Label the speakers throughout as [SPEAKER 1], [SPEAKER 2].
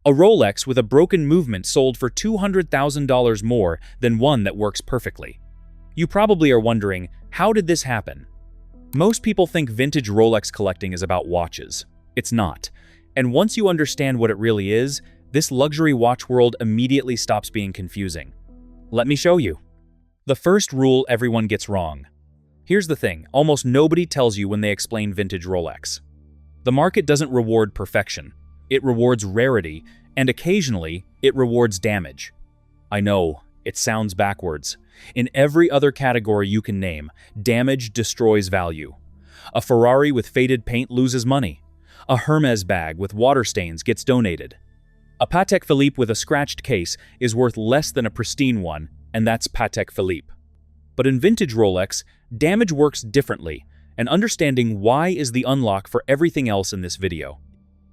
[SPEAKER 1] A Rolex with a broken movement sold for $200,000 more than one that works perfectly. You probably are wondering, how did this happen? Most people think vintage Rolex collecting is about watches. It's not. And once you understand what it really is, this luxury watch world immediately stops being confusing. Let me show you. The first rule everyone gets wrong. Here's the thing, almost nobody tells you when they explain vintage Rolex. The market doesn't reward perfection. It rewards rarity, and occasionally, it rewards damage. I know, it sounds backwards. In every other category you can name, damage destroys value. A Ferrari with faded paint loses money. A Hermes bag with water stains gets donated. A Patek Philippe with a scratched case is worth less than a pristine one, and that's Patek Philippe. But in vintage Rolex, damage works differently, and understanding why is the unlock for everything else in this video.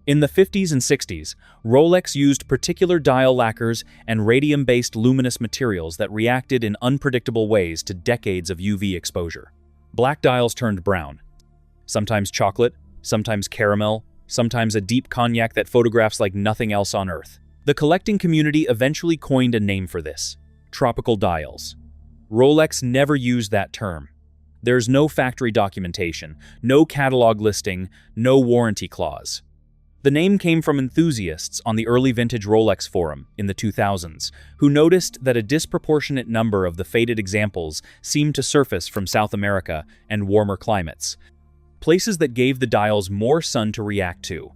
[SPEAKER 1] In the 50s and 60s, Rolex used particular dial lacquers and radium-based luminous materials that reacted in unpredictable ways to decades of UV exposure. Black dials turned brown. Sometimes chocolate, sometimes caramel, sometimes a deep cognac that photographs like nothing else on Earth. The collecting community eventually coined a name for this: tropical dials. Rolex never used that term. There's no factory documentation, no catalog listing, no warranty clause. The name came from enthusiasts on the early vintage Rolex forum in the 2000s, who noticed that a disproportionate number of the faded examples seemed to surface from South America and warmer climates, places that gave the dials more sun to react to.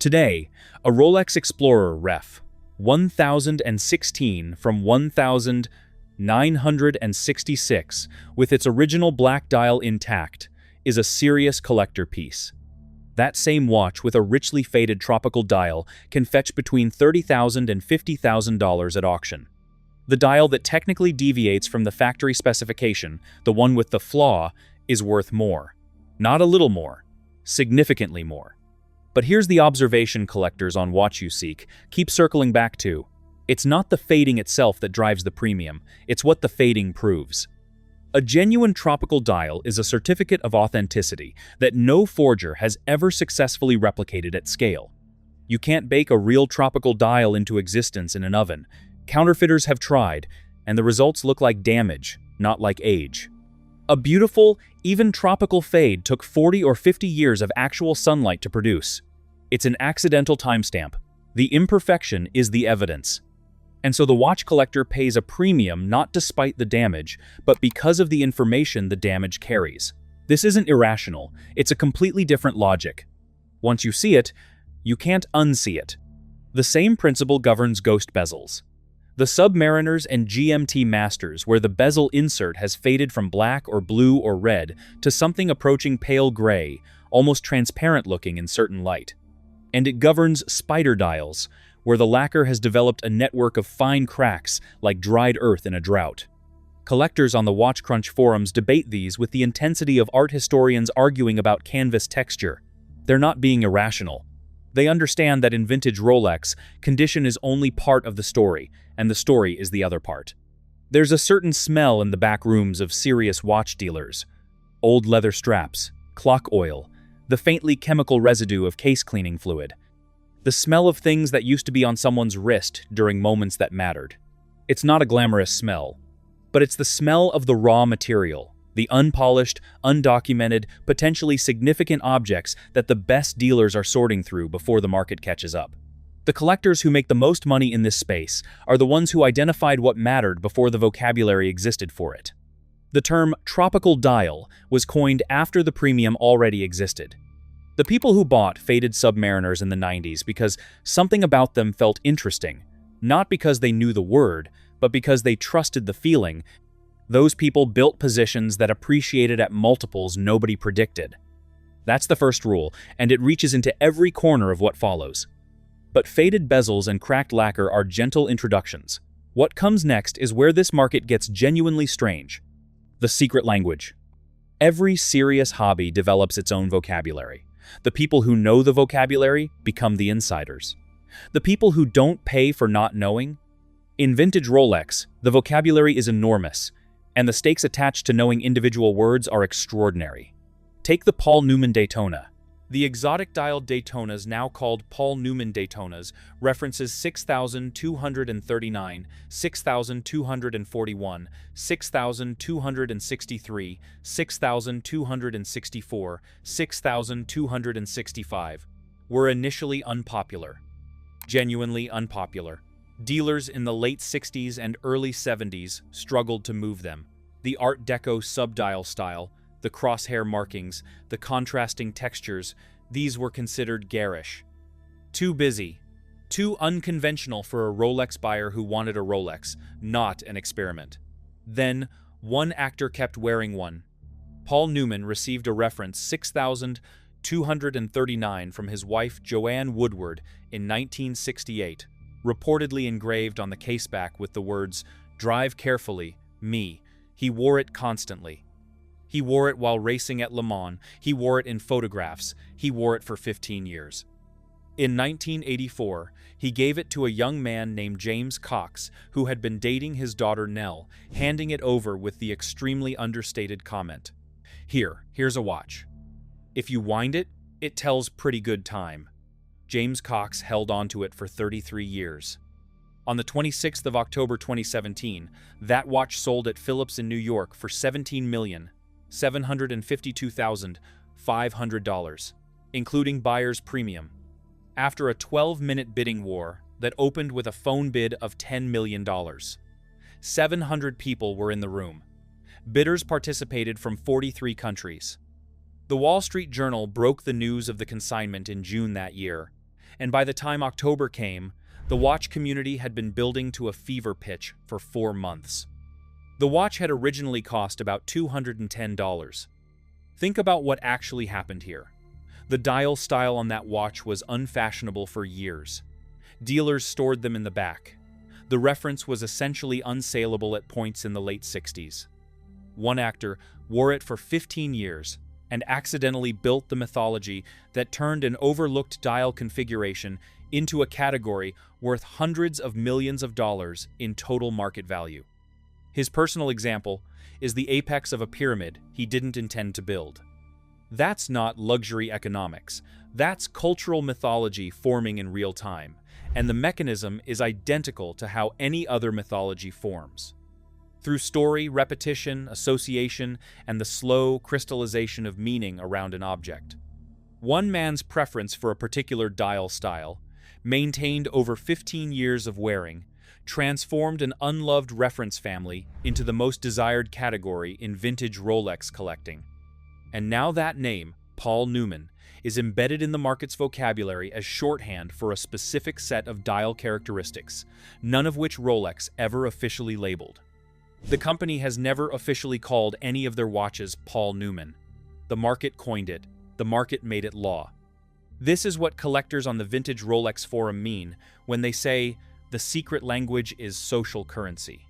[SPEAKER 1] Today, a Rolex Explorer Ref 1016 from 1966, with its original black dial intact, is a serious collector piece. That same watch with a richly faded tropical dial can fetch between $30,000 and $50,000 at auction. The dial that technically deviates from the factory specification, the one with the flaw, is worth more. Not a little more, significantly more. But here's the observation collectors on Watch You Seek keep circling back to. It's not the fading itself that drives the premium, it's what the fading proves. A genuine tropical dial is a certificate of authenticity that no forger has ever successfully replicated at scale. You can't bake a real tropical dial into existence in an oven. Counterfeiters have tried, and the results look like damage, not like age. A beautiful, even tropical fade took 40 or 50 years of actual sunlight to produce. It's an accidental timestamp. The imperfection is the evidence. And so the watch collector pays a premium not despite the damage, but because of the information the damage carries. This isn't irrational, it's a completely different logic. Once you see it, you can't unsee it. The same principle governs ghost bezels. The Submariners and GMT Masters, where the bezel insert has faded from black or blue or red to something approaching pale gray, almost transparent looking in certain light. And it governs spider dials, where the lacquer has developed a network of fine cracks like dried earth in a drought. Collectors on the Watch Crunch forums debate these with the intensity of art historians arguing about canvas texture. They're not being irrational. They understand that in vintage Rolex, condition is only part of the story, and the story is the other part. There's a certain smell in the back rooms of serious watch dealers. Old leather straps, clock oil, the faintly chemical residue of case cleaning fluid. The smell of things that used to be on someone's wrist during moments that mattered. It's not a glamorous smell, but it's the smell of the raw material, the unpolished, undocumented, potentially significant objects that the best dealers are sorting through before the market catches up. The collectors who make the most money in this space are the ones who identified what mattered before the vocabulary existed for it. The term tropical dial was coined after the premium already existed. The people who bought faded Submariners in the 90s because something about them felt interesting, not because they knew the word, but because they trusted the feeling. Those people built positions that appreciated at multiples nobody predicted. That's the first rule, and it reaches into every corner of what follows. But faded bezels and cracked lacquer are gentle introductions. What comes next is where this market gets genuinely strange. The secret language. Every serious hobby develops its own vocabulary. The people who know the vocabulary become the insiders. The people who don't pay for not knowing. In vintage Rolex, the vocabulary is enormous, and the stakes attached to knowing individual words are extraordinary. Take the Paul Newman Daytona. The exotic dial Daytonas, now called Paul Newman Daytonas, references 6,239, 6,241, 6,263, 6,264, 6,265, were initially unpopular. Genuinely unpopular. Dealers in the late 60s and early 70s struggled to move them. The Art Deco subdial style, the crosshair markings, the contrasting textures, these were considered garish. Too busy. Too unconventional for a Rolex buyer who wanted a Rolex, not an experiment. Then, one actor kept wearing one. Paul Newman received a reference 6,239 from his wife Joanne Woodward in 1968, reportedly engraved on the caseback with the words, "Drive carefully, me." He wore it constantly. He wore it while racing at Le Mans, he wore it in photographs, he wore it for 15 years. In 1984, he gave it to a young man named James Cox, who had been dating his daughter Nell, handing it over with the extremely understated comment, "Here's a watch. If you wind it, it tells pretty good time." James Cox held onto it for 33 years. On the 26th of October 2017, that watch sold at Phillips in New York for $17,752,500, including buyer's premium. After a 12-minute bidding war that opened with a phone bid of $10 million. 700 people were in the room. Bidders participated from 43 countries. The Wall Street Journal broke the news of the consignment in June that year, and by the time October came, the watch community had been building to a fever pitch for 4 months. The watch had originally cost about $210. Think about what actually happened here. The dial style on that watch was unfashionable for years. Dealers stored them in the back. The reference was essentially unsaleable at points in the late 60s. One actor wore it for 15 years and accidentally built the mythology that turned an overlooked dial configuration into a category worth hundreds of millions of dollars in total market value. His personal example is the apex of a pyramid he didn't intend to build. That's not luxury economics. That's cultural mythology forming in real time, and the mechanism is identical to how any other mythology forms. Through story, repetition, association, and the slow crystallization of meaning around an object. One man's preference for a particular dial style, maintained over 15 years of wearing, transformed an unloved reference family into the most desired category in vintage Rolex collecting. And now that name, Paul Newman, is embedded in the market's vocabulary as shorthand for a specific set of dial characteristics, none of which Rolex ever officially labeled. The company has never officially called any of their watches Paul Newman. The market coined it. The market made it law. This is what collectors on the Vintage Rolex forum mean when they say, the secret language is social currency.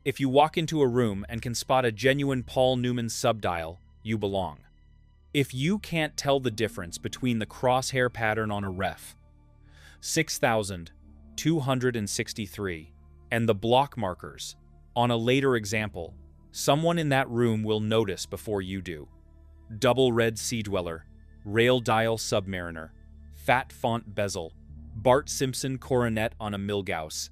[SPEAKER 1] If you walk into a room and can spot a genuine Paul Newman subdial, you belong. If you can't tell the difference between the crosshair pattern on a ref, 6,263, and the block markers, on a later example, someone in that room will notice before you do. Double red Sea Dweller, rail dial Submariner, fat font bezel, Bart Simpson coronet on a Milgauss.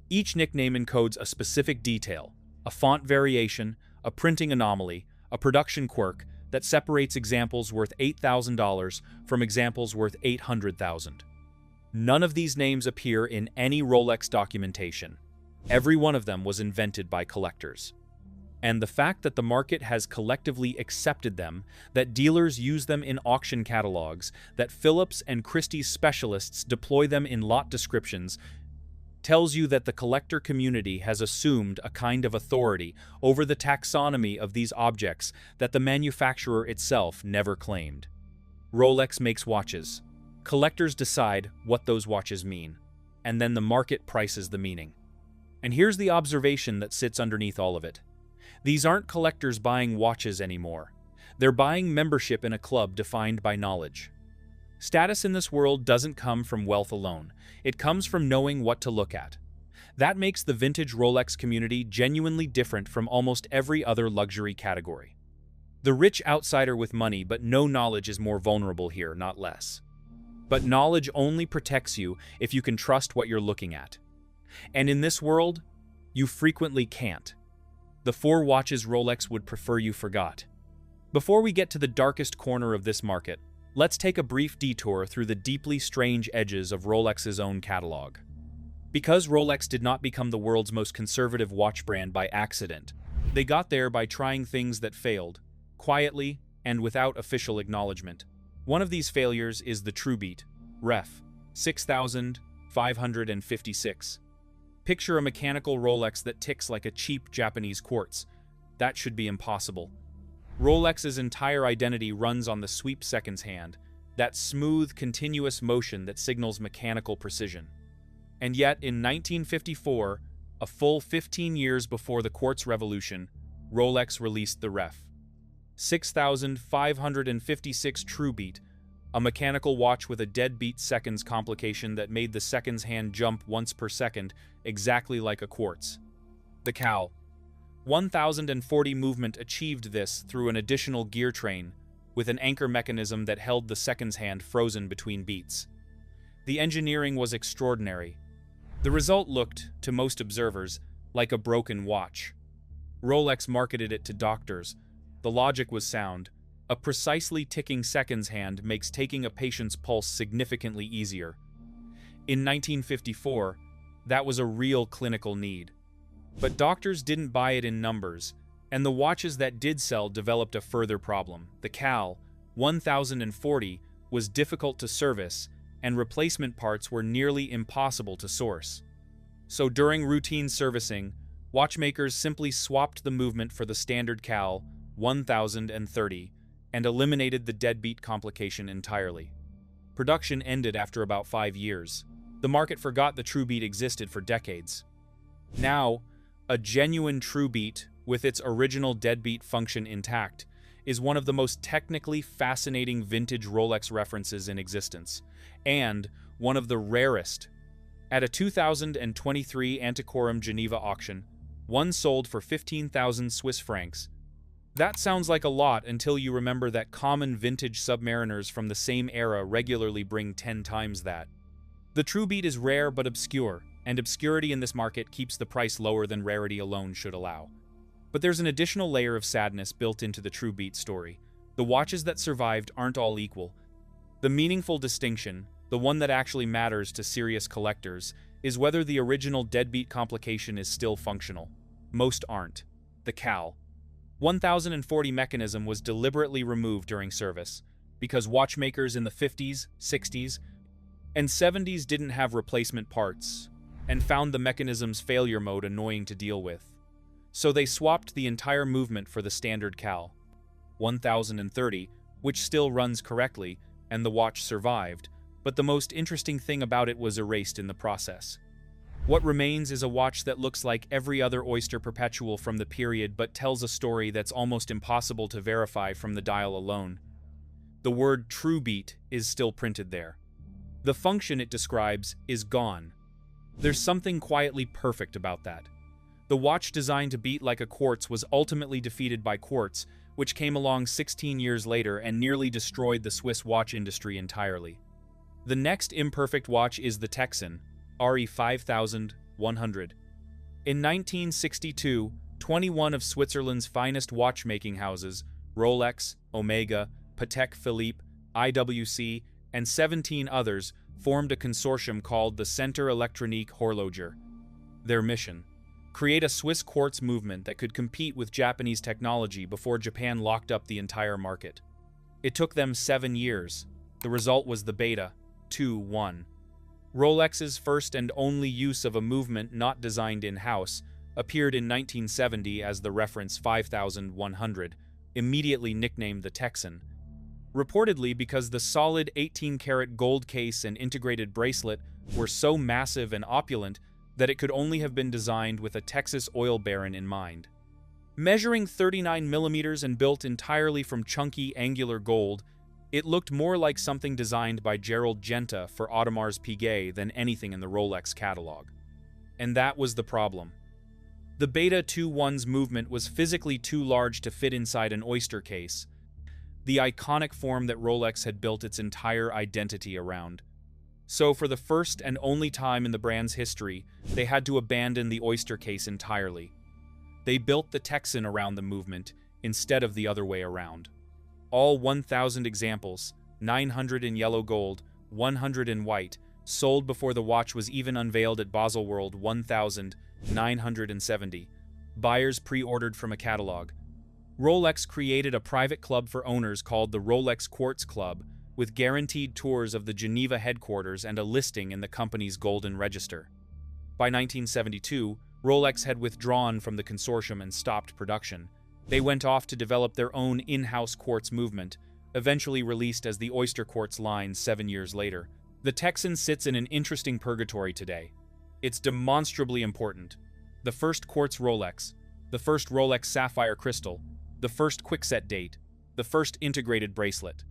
[SPEAKER 1] Each nickname encodes a specific detail, a font variation, a printing anomaly, a production quirk that separates examples worth $8,000 from examples worth $800,000. None of these names appear in any Rolex documentation. Every one of them was invented by collectors. And the fact that the market has collectively accepted them, that dealers use them in auction catalogs, that Phillips and Christie's specialists deploy them in lot descriptions, tells you that the collector community has assumed a kind of authority over the taxonomy of these objects that the manufacturer itself never claimed. Rolex makes watches. Collectors decide what those watches mean, and then the market prices the meaning. And here's the observation that sits underneath all of it. These aren't collectors buying watches anymore. They're buying membership in a club defined by knowledge. Status in this world doesn't come from wealth alone. It comes from knowing what to look at. That makes the vintage Rolex community genuinely different from almost every other luxury category. The rich outsider with money but no knowledge is more vulnerable here, not less. But knowledge only protects you if you can trust what you're looking at. And in this world, you frequently can't. The 4 watches Rolex would prefer you forgot. Before we get to the darkest corner of this market, let's take a brief detour through the deeply strange edges of Rolex's own catalog. Because Rolex did not become the world's most conservative watch brand by accident, they got there by trying things that failed, quietly and without official acknowledgement. One of these failures is the TrueBeat, Ref. 6556. Picture a mechanical Rolex that ticks like a cheap Japanese quartz. That should be impossible. Rolex's entire identity runs on the sweep seconds hand, that smooth, continuous motion that signals mechanical precision. And yet, in 1954, a full 15 years before the quartz revolution, Rolex released the Ref. 6556 TrueBeat, a mechanical watch with a deadbeat seconds complication that made the seconds hand jump once per second, exactly like a quartz. The Cal 1040 movement achieved this through an additional gear train, with an anchor mechanism that held the seconds hand frozen between beats. The engineering was extraordinary. The result looked, to most observers, like a broken watch. Rolex marketed it to doctors. The logic was sound. A precisely ticking seconds hand makes taking a patient's pulse significantly easier. In 1954, that was a real clinical need. But doctors didn't buy it in numbers, and the watches that did sell developed a further problem. The Cal 1040 was difficult to service, and replacement parts were nearly impossible to source. So during routine servicing, watchmakers simply swapped the movement for the standard Cal 1030 and eliminated the deadbeat complication entirely. Production ended after about 5 years. The market forgot the TrueBeat existed for decades. Now, a genuine TrueBeat, with its original deadbeat function intact, is one of the most technically fascinating vintage Rolex references in existence, and one of the rarest. At a 2023 Antiquorum Geneva auction, one sold for 15,000 Swiss francs. That sounds like a lot until you remember that common vintage Submariners from the same era regularly bring 10 times that. The TrueBeat is rare but obscure, and obscurity in this market keeps the price lower than rarity alone should allow. But there's an additional layer of sadness built into the TrueBeat story. The watches that survived aren't all equal. The meaningful distinction, the one that actually matters to serious collectors, is whether the original deadbeat complication is still functional. Most aren't. The Cal 1040 mechanism was deliberately removed during service, because watchmakers in the 50s, 60s, and 70s didn't have replacement parts, and found the mechanism's failure mode annoying to deal with. So they swapped the entire movement for the standard Cal 1030, which still runs correctly, and the watch survived, but the most interesting thing about it was erased in the process. What remains is a watch that looks like every other Oyster Perpetual from the period but tells a story that's almost impossible to verify from the dial alone. The word TrueBeat is still printed there. The function it describes is gone. There's something quietly perfect about that. The watch designed to beat like a quartz was ultimately defeated by quartz, which came along 16 years later and nearly destroyed the Swiss watch industry entirely. The next imperfect watch is the Texan, RE 5100. In 1962, 21 of Switzerland's finest watchmaking houses, Rolex, Omega, Patek Philippe, IWC, and 17 others, formed a consortium called the Centre Electronique Horloger. Their mission: create a Swiss quartz movement that could compete with Japanese technology before Japan locked up the entire market. It took them 7 years. The result was the Beta 2-1. Rolex's first and only use of a movement not designed in-house appeared in 1970 as the reference 5100, immediately nicknamed the Texan. Reportedly because the solid 18-karat gold case and integrated bracelet were so massive and opulent that it could only have been designed with a Texas oil baron in mind. Measuring 39 millimeters and built entirely from chunky, angular gold, it looked more like something designed by Gerald Genta for Audemars Piguet than anything in the Rolex catalog. And that was the problem. The Beta 2.1's movement was physically too large to fit inside an oyster case, the iconic form that Rolex had built its entire identity around. So for the first and only time in the brand's history, they had to abandon the oyster case entirely. They built the Texan around the movement instead of the other way around. All 1,000 examples, 900 in yellow gold, 100 in white, sold before the watch was even unveiled at Baselworld 1,970. Buyers pre-ordered from a catalog. Rolex created a private club for owners called the Rolex Quartz Club, with guaranteed tours of the Geneva headquarters and a listing in the company's Golden Register. By 1972, Rolex had withdrawn from the consortium and stopped production. They went off to develop their own in-house quartz movement, eventually released as the Oyster Quartz line 7 years later. The Texan sits in an interesting purgatory today. It's demonstrably important. The first quartz Rolex, the first Rolex sapphire crystal, the first quickset date, the first integrated bracelet.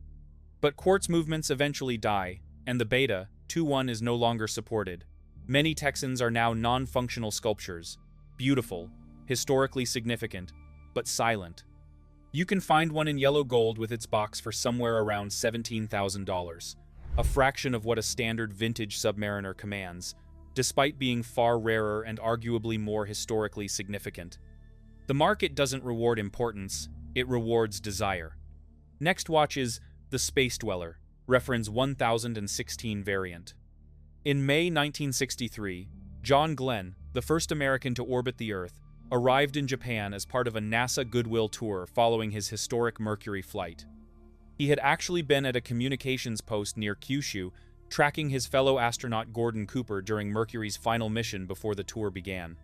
[SPEAKER 1] But quartz movements eventually die, and the Beta 2.1 is no longer supported. Many Texans are now non-functional sculptures, beautiful, historically significant, but silent. You can find one in yellow gold with its box for somewhere around $17,000, a fraction of what a standard vintage Submariner commands, despite being far rarer and arguably more historically significant. The market doesn't reward importance, it rewards desire. Next watch is the Space Dweller, reference 1016 variant. In May 1963, John Glenn, the first American to orbit the Earth, arrived in Japan as part of a NASA Goodwill tour following his historic Mercury flight. He had actually been at a communications post near Kyushu, tracking his fellow astronaut Gordon Cooper during Mercury's final mission before the tour began.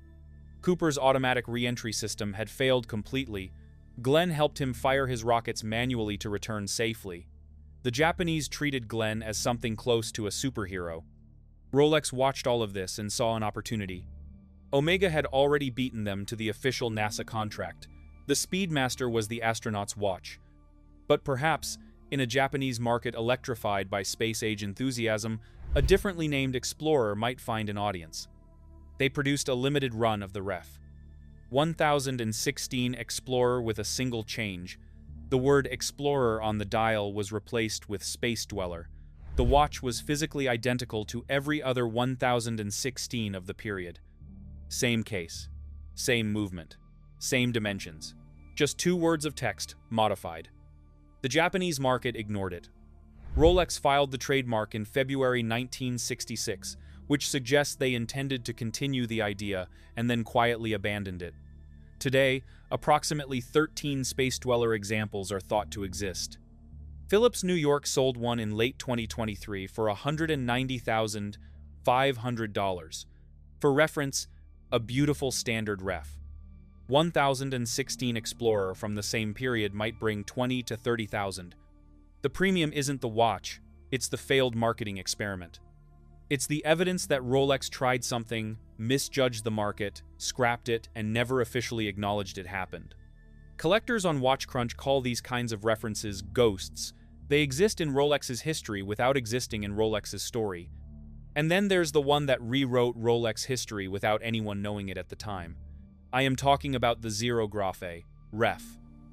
[SPEAKER 1] Cooper's automatic re-entry system had failed completely. Glenn helped him fire his rockets manually to return safely. The Japanese treated Glenn as something close to a superhero. Rolex watched all of this and saw an opportunity. Omega had already beaten them to the official NASA contract. The Speedmaster was the astronaut's watch. But perhaps, in a Japanese market electrified by space-age enthusiasm, a differently named Explorer might find an audience. They produced a limited run of the Ref. 1016 Explorer with a single change. The word Explorer on the dial was replaced with Space Dweller. The watch was physically identical to every other 1016 of the period. Same case, same movement, same dimensions. Just 2 words of text, modified. The Japanese market ignored it. Rolex filed the trademark in February 1966, which suggests they intended to continue the idea and then quietly abandoned it. Today, approximately 13 Space Dweller examples are thought to exist. Philips New York sold one in late 2023 for $190,500. For reference, a beautiful standard ref. 1016 Explorer from the same period might bring $20,000 to $30,000. The premium isn't the watch, it's the failed marketing experiment. It's the evidence that Rolex tried something, misjudged the market, scrapped it, and never officially acknowledged it happened. Collectors on WatchCrunch call these kinds of references ghosts. They exist in Rolex's history without existing in Rolex's story. And then there's the one that rewrote Rolex history without anyone knowing it at the time. I am talking about the Xerographe, Ref.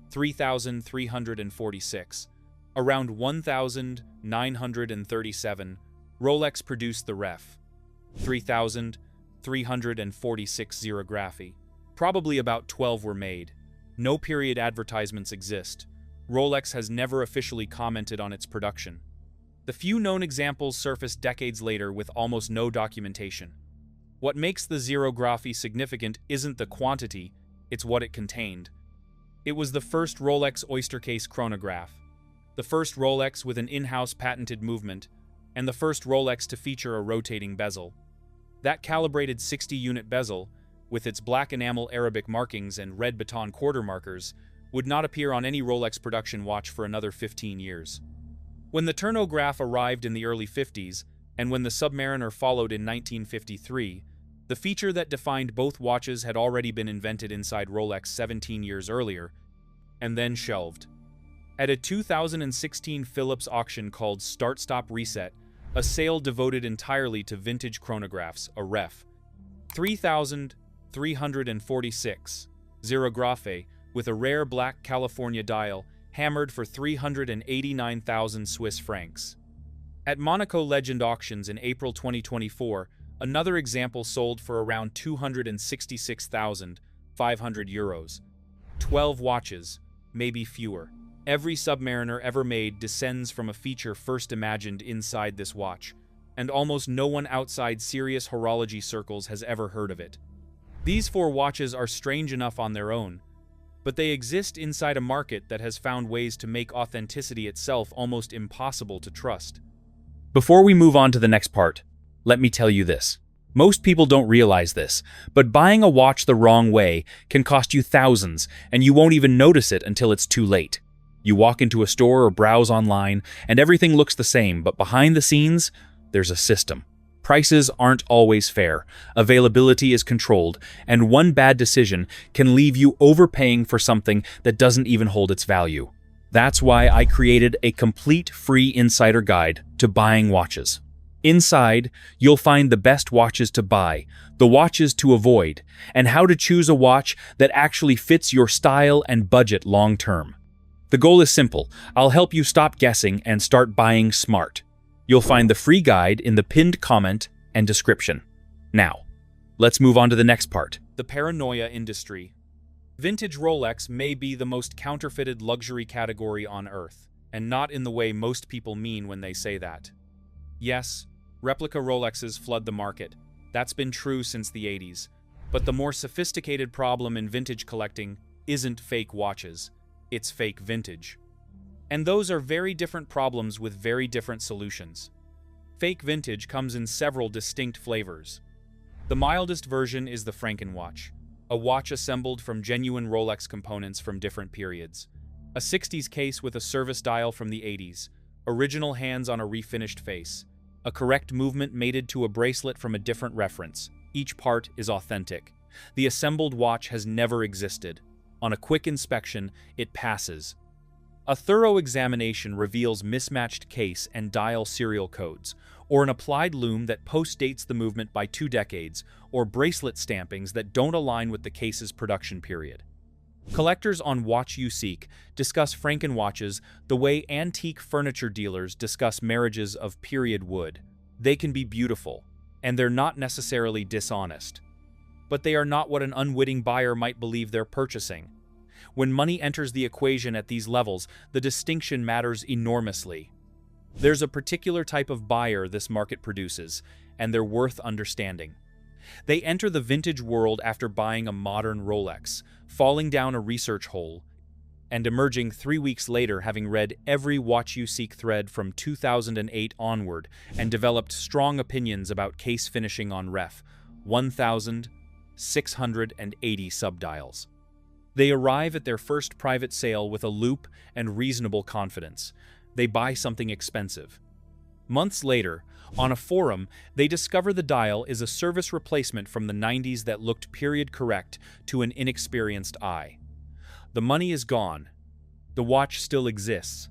[SPEAKER 1] 3346. Around 1937, Rolex produced the Ref. 3346 Xerographe. Probably about 12 were made. No period advertisements exist. Rolex has never officially commented on its production. The few known examples surfaced decades later with almost no documentation. What makes the Xerographe significant isn't the quantity, it's what it contained. It was the first Rolex oyster case chronograph, the first Rolex with an in-house patented movement, and the first Rolex to feature a rotating bezel. That calibrated 60-unit bezel, with its black enamel Arabic markings and red baton quarter markers, would not appear on any Rolex production watch for another 15 years. When the Turnograph arrived in the early 50s, and when the Submariner followed in 1953, the feature that defined both watches had already been invented inside Rolex 17 years earlier, and then shelved. At a 2016 Philips auction called Start Stop Reset, a sale devoted entirely to vintage chronographs, a Ref. 3346 346, Xerographe, with a rare black California dial, hammered for 389,000 Swiss francs. At Monaco Legend Auctions in April 2024, another example sold for around 266,500 euros. 12 watches, maybe fewer. Every submariner ever made descends from a feature first imagined inside this watch, and almost no one outside serious horology circles has ever heard of it. These 4 watches are strange enough on their own, but they exist inside a market that has found ways to make authenticity itself almost impossible to trust. Before we move on to the next part, let me tell you this. Most people don't realize this, but buying a watch the wrong way can cost you thousands, and you won't even notice it until it's too late. You walk into a store or browse online, and everything looks the same, but behind the scenes, there's a system. Prices aren't always fair, availability is controlled, and one bad decision can leave you overpaying for something that doesn't even hold its value. That's why I created a complete free insider guide to buying watches. Inside, you'll find the best watches to buy, the watches to avoid, and how to choose a watch that actually fits your style and budget long term. The goal is simple. I'll help you stop guessing and start buying smart. You'll find the free guide in the pinned comment and description. Now, let's move on to the next part. The paranoia industry. Vintage Rolex may be the most counterfeited luxury category on Earth, and not in the way most people mean when they say that. Yes, replica Rolexes flood the market. That's been true since the 80s. But the more sophisticated problem in vintage collecting isn't fake watches, it's fake vintage. And those are very different problems with very different solutions. Fake vintage comes in several distinct flavors. The mildest version is the Frankenwatch, a watch assembled from genuine Rolex components from different periods. A 60s case with a service dial from the 80s, original hands on a refinished face, a correct movement mated to a bracelet from a different reference. Each part is authentic. The assembled watch has never existed. On a quick inspection, it passes. A thorough examination reveals mismatched case and dial serial codes, or an applied lume that post-dates the movement by 2 decades, or bracelet stampings that don't align with the case's production period. Collectors on Watch You Seek discuss Frankenwatches the way antique furniture dealers discuss marriages of period wood. They can be beautiful, and they're not necessarily dishonest. But they are not what an unwitting buyer might believe they're purchasing. When money enters the equation at these levels, the distinction matters enormously. There's a particular type of buyer this market produces, and they're worth understanding. They enter the vintage world after buying a modern Rolex, falling down a research hole, and emerging 3 weeks later having read every Watch You Seek thread from 2008 onward and developed strong opinions about case finishing on Ref. 1,680 subdials. They arrive at their first private sale with a loupe and reasonable confidence. They buy something expensive. Months later, on a forum, they discover the dial is a service replacement from the 90s that looked period correct to an inexperienced eye. The money is gone. The watch still exists.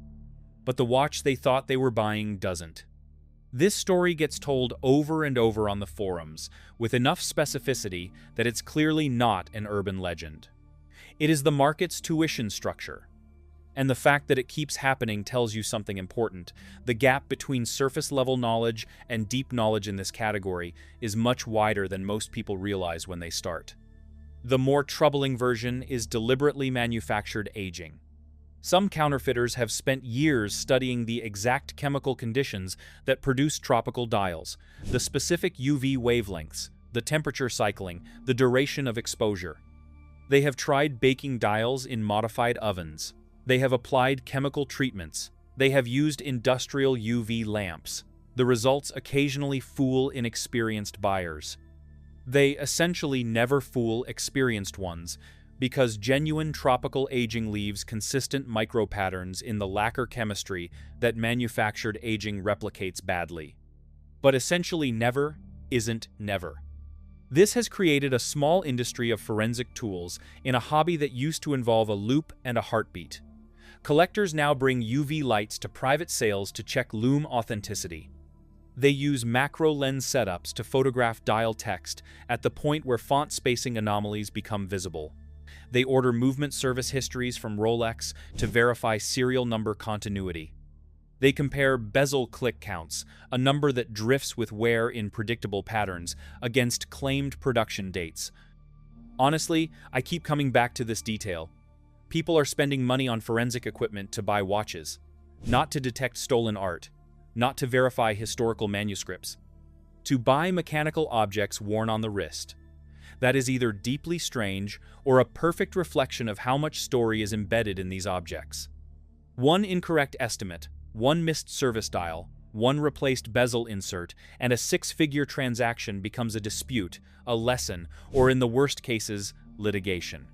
[SPEAKER 1] But the watch they thought they were buying doesn't. This story gets told over and over on the forums, with enough specificity that it's clearly not an urban legend. It is the market's tuition structure. And the fact that it keeps happening tells you something important. The gap between surface-level knowledge and deep knowledge in this category is much wider than most people realize when they start. The more troubling version is deliberately manufactured aging. Some counterfeiters have spent years studying the exact chemical conditions that produce tropical dials, the specific UV wavelengths, the temperature cycling, the duration of exposure. They have tried baking dials in modified ovens. They have applied chemical treatments. They have used industrial UV lamps. The results occasionally fool inexperienced buyers. They essentially never fool experienced ones, because genuine tropical aging leaves consistent micropatterns in the lacquer chemistry that manufactured aging replicates badly. But essentially never isn't never. This has created a small industry of forensic tools in a hobby that used to involve a loupe and a heartbeat. Collectors now bring UV lights to private sales to check lume authenticity. They use macro lens setups to photograph dial text at the point where font spacing anomalies become visible. They order movement service histories from Rolex to verify serial number continuity. They compare bezel click counts, a number that drifts with wear in predictable patterns, against claimed production dates. Honestly, I keep coming back to this detail. People are spending money on forensic equipment to buy watches, not to detect stolen art, not to verify historical manuscripts, to buy mechanical objects worn on the wrist. That is either deeply strange or a perfect reflection of how much story is embedded in these objects. One incorrect estimate, one missed service dial, one replaced bezel insert, and a six-figure transaction becomes a dispute, a lesson, or in the worst cases, litigation.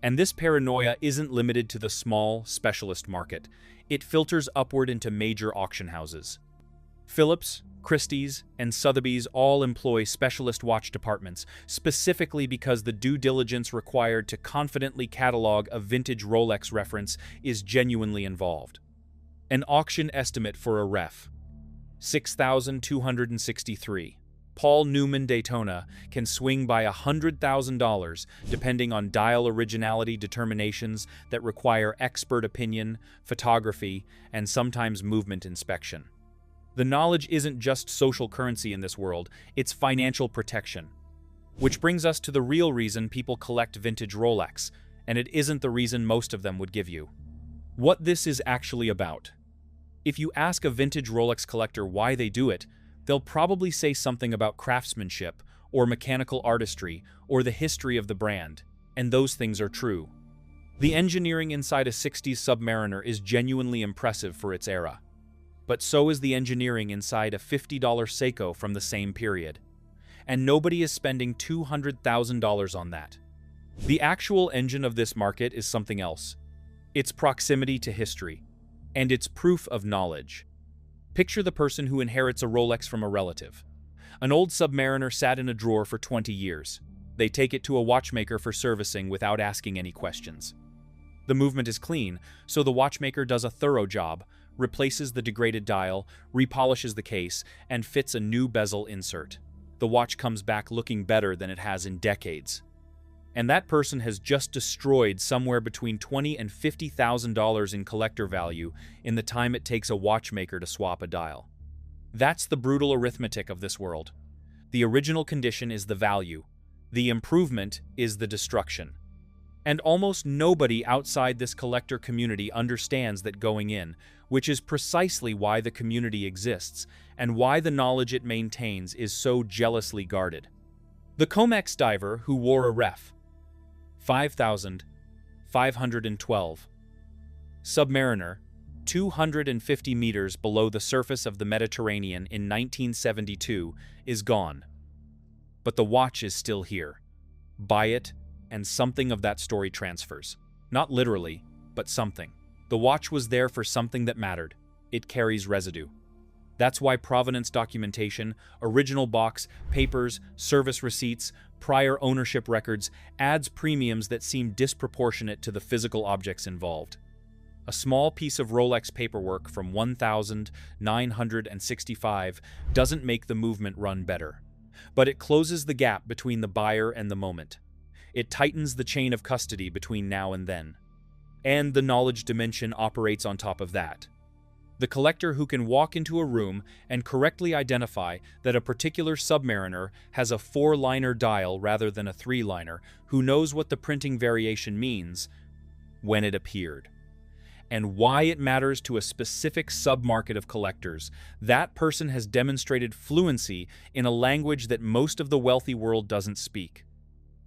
[SPEAKER 1] And this paranoia isn't limited to the small, specialist market. It filters upward into major auction houses. Phillips, Christie's, and Sotheby's all employ specialist watch departments, specifically because the due diligence required to confidently catalog a vintage Rolex reference is genuinely involved. An auction estimate for a ref. 6,263. Paul Newman Daytona can swing by $100,000 depending on dial originality determinations that require expert opinion, photography, and sometimes movement inspection. The knowledge isn't just social currency in this world, it's financial protection. Which brings us to the real reason people collect vintage Rolex, and it isn't the reason most of them would give you. What this is actually about. If you ask a vintage Rolex collector why they do it, they'll probably say something about craftsmanship, or mechanical artistry, or the history of the brand, and those things are true. The engineering inside a 60s Submariner is genuinely impressive for its era. But so is the engineering inside a $50 Seiko from the same period. And nobody is spending $200,000 on that. The actual engine of this market is something else. It's proximity to history, and it's proof of knowledge. Picture the person who inherits a Rolex from a relative. An old Submariner sat in a drawer for 20 years. They take it to a watchmaker for servicing without asking any questions. The movement is clean, so the watchmaker does a thorough job, replaces the degraded dial, repolishes the case, and fits a new bezel insert. The watch comes back looking better than it has in decades. And that person has just destroyed somewhere between $20,000 and $50,000 in collector value in the time it takes a watchmaker to swap a dial. That's the brutal arithmetic of this world. The original condition is the value. The improvement is the destruction. And almost nobody outside this collector community understands that going in, which is precisely why the community exists and why the knowledge it maintains is so jealously guarded. The Comex diver who wore a ref. 5,512. Submariner, 250 meters below the surface of the Mediterranean in 1972, is gone. But the watch is still here. Buy it, and something of that story transfers. Not literally, but something. The watch was there for something that mattered. It carries residue. That's why provenance documentation, original box, papers, service receipts, prior ownership records adds premiums that seem disproportionate to the physical objects involved. A small piece of Rolex paperwork from 1965 doesn't make the movement run better, but it closes the gap between the buyer and the moment. It tightens the chain of custody between now and then. And the knowledge dimension operates on top of that. The collector who can walk into a room and correctly identify that a particular Submariner has a 4-liner dial rather than a 3-liner, who knows what the printing variation means, when it appeared, and why it matters to a specific submarket of collectors, that person has demonstrated fluency in a language that most of the wealthy world doesn't speak.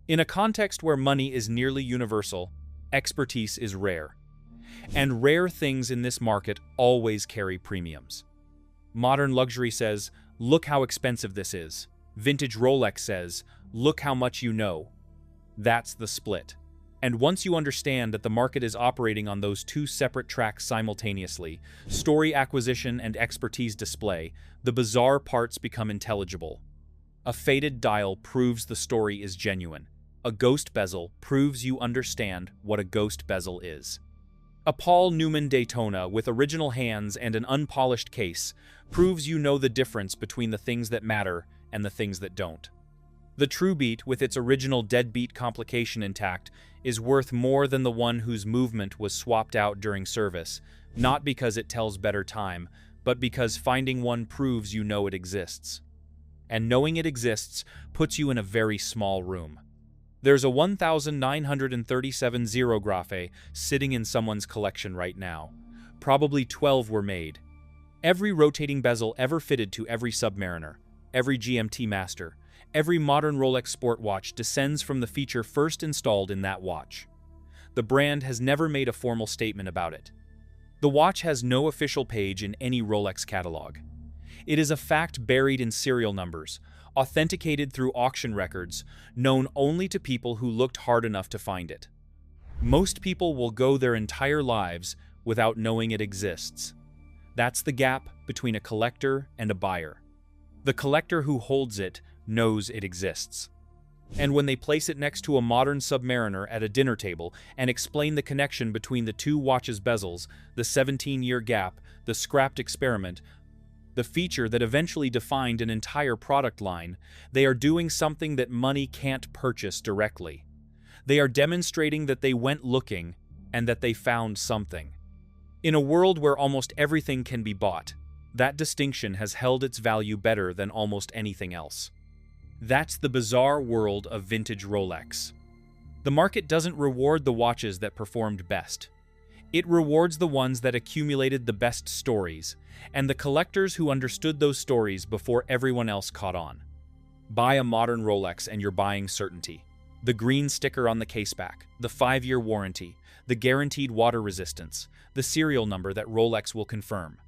[SPEAKER 1] In a context where money is nearly universal, expertise is rare. And rare things in this market always carry premiums. Modern luxury says, look how expensive this is. Vintage Rolex says, look how much you know. That's the split. And once you understand that the market is operating on those two separate tracks simultaneously, story acquisition and expertise display, the bizarre parts become intelligible. A faded dial proves the story is genuine. A ghost bezel proves you understand what a ghost bezel is. A Paul Newman Daytona with original hands and an unpolished case proves you know the difference between the things that matter and the things that don't. The True Beat, with its original deadbeat complication intact, is worth more than the one whose movement was swapped out during service, not because it tells better time, but because finding one proves you know it exists. And knowing it exists puts you in a very small room. There's a 1937 Xerographe sitting in someone's collection right now. Probably 12 were made. Every rotating bezel ever fitted to every Submariner, every GMT Master, every modern Rolex sport watch descends from the feature first installed in that watch. The brand has never made a formal statement about it. The watch has no official page in any Rolex catalog. It is a fact buried in serial numbers, authenticated through auction records, known only to people who looked hard enough to find it. Most people will go their entire lives without knowing it exists. That's the gap between a collector and a buyer. The collector who holds it knows it exists. And when they place it next to a modern Submariner at a dinner table and explain the connection between the two watches' bezels, the 17-year gap, the scrapped experiment, the feature that eventually defined an entire product line, they are doing something that money can't purchase directly. They are demonstrating that they went looking and that they found something. In a world where almost everything can be bought, that distinction has held its value better than almost anything else. That's the bizarre world of vintage Rolex. The market doesn't reward the watches that performed best. It rewards the ones that accumulated the best stories, and the collectors who understood those stories before everyone else caught on. Buy a modern Rolex and you're buying certainty. The green sticker on the caseback, the 5-year warranty, the guaranteed water resistance, the serial number that Rolex will confirm.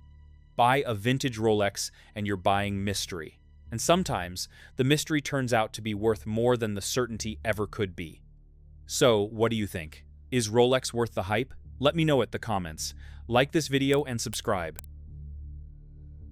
[SPEAKER 1] Buy a vintage Rolex and you're buying mystery. And sometimes, the mystery turns out to be worth more than the certainty ever could be. So, what do you think? Is Rolex worth the hype? Let me know in the comments. Like this video and subscribe.